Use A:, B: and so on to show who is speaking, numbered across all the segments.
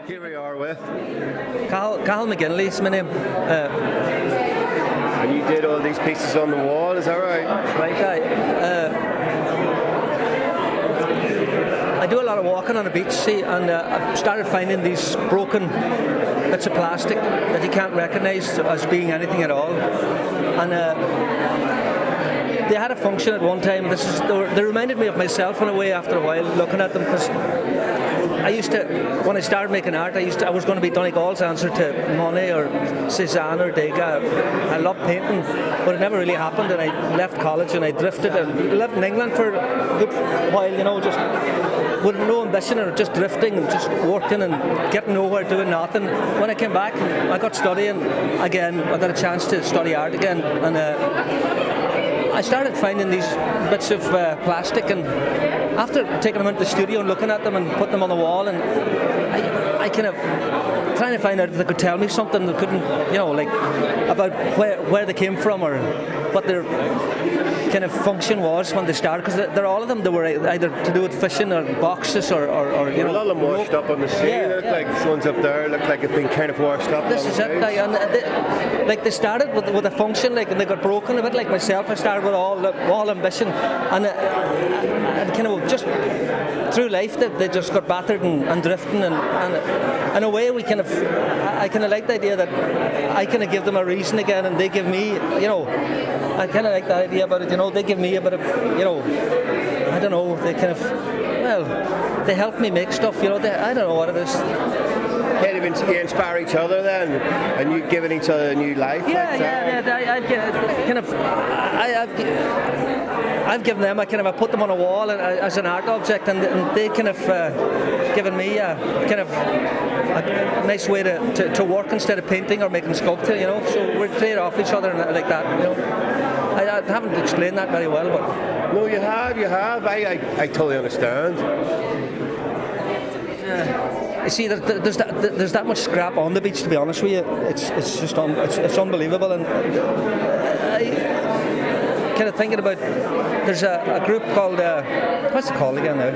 A: Here we are with.
B: Cathal McGinley is my name.
A: And you did all these pieces on the wall, is that right?
B: Right, I do a lot of walking on the beach, see, and I started finding these broken bits of plastic that you can't recognise as being anything at all. And they had a function at one time. They reminded me of myself in a way after a while, looking at them, because I used to, when I started making art, I was going to be Donegal's answer to Monet or Cézanne or Degas. I loved painting, but it never really happened, and I left college and I drifted and lived in England for a good while, just with no ambition or just drifting and just working and getting nowhere, doing nothing. When I came back, I got studying again. I got a chance to study art again, and I started finding these bits of plastic, and after taking them into the studio and looking at them and putting them on the wall, and I kind of trying to find out if they could tell me something that couldn't, like about where they came from or what their kind of function was when they started, because they're all of them. They were either to do with fishing or boxes or
A: a lot of them washed up on the sea.
B: Yeah,
A: they look like the ones up there look like it's been kind of washed up.
B: This is it, and they started with a function, and they got broken a bit like myself. I started with all ambition, and kind of just through life they just got battered and drifting, and in a way I kind of like the idea that I kind of give them a reason again, and they give me, I kind of like the idea about it, they give me a bit of, I don't know, they kind of, they help me make stuff, I don't know what it is.
A: Kind of you inspire each other then, and you've given each other a new life. I've given them I put them on a wall as an art object, and they kind of given me a kind of a nice way to work instead of painting or making sculpture, So we trade off each other like that, I haven't explained that very well, but no, you have. I totally understand.
B: You see, there's that much scrap on the beach. To be honest with you, it's just it's unbelievable, and I kind of thinking about. There's a group called what's it called again now?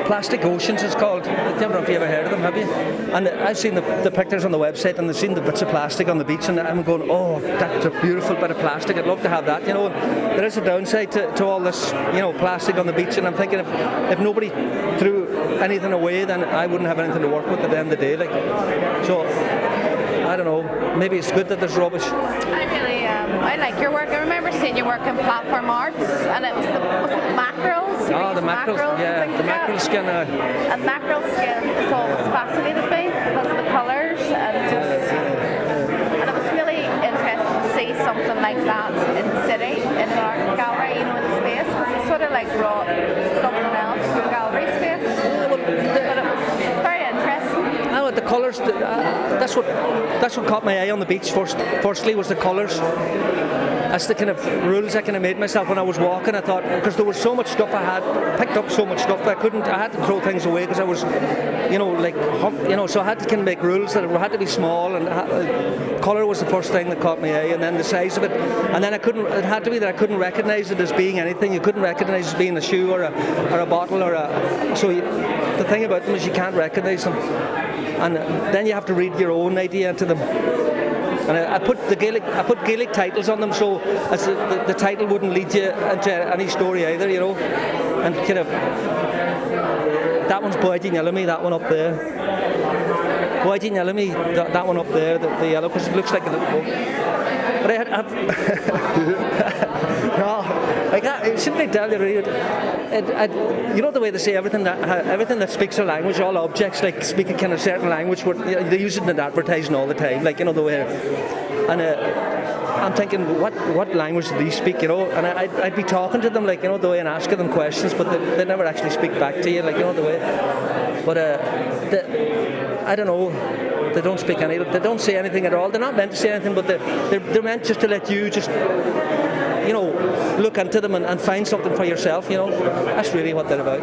B: Plastic Oceans it's called. I don't know if you ever heard of them, have you? And I've seen the pictures on the website, and I've seen the bits of plastic on the beach, and I'm going, oh, that's a beautiful bit of plastic. I'd love to have that. There is a downside to all this, plastic on the beach, and I'm thinking if nobody threw anything away, then I wouldn't have anything to work with at the end of the day. So I don't know. Maybe it's good that there's rubbish.
C: I like your work. I remember seeing you work in platform arts, and it was the mackerels.
B: The mackerels, yeah, the mackerel skin.
C: And mackerel skin has always fascinated me because of the colours, and it was really interesting to see something like that in the city, in an art gallery, in the space, because it sort of like brought something else to the gallery space. But it was very interesting.
B: The colours, that's what caught my eye on the beach firstly was the colours. That's the kind of rules I kind of made myself when I was walking. I thought, because there was so much stuff I had picked up, so much stuff that I had to throw things away because I was, so I had to kind of make rules that it had to be small, and colour was the first thing that caught my eye, and then the size of it, and then it had to be that I couldn't recognise it as being anything. You couldn't recognise it as being a shoe or a bottle the thing about them is you can't recognise them, and then you have to read your own idea into them. And I put Gaelic titles on them, so as the title wouldn't lead you into any story either, And kind of that one's Boyd Yellowme, that one up there. Boyd Yellowme, that one up there, the yellow, because it looks like a little boat. But shouldn't I tell you? The way they say everything that speaks a language, all objects speak a kind of certain language. They use it in advertising all the time, the way. And I'm thinking, what language do these speak? And I'd be talking to them, the way, and asking them questions, but they never actually speak back to you, the way. But I don't know. They don't speak any. They don't say anything at all. They're not meant to say anything, but they're meant just to let you just, look into them and find something for yourself. That's really what they're about.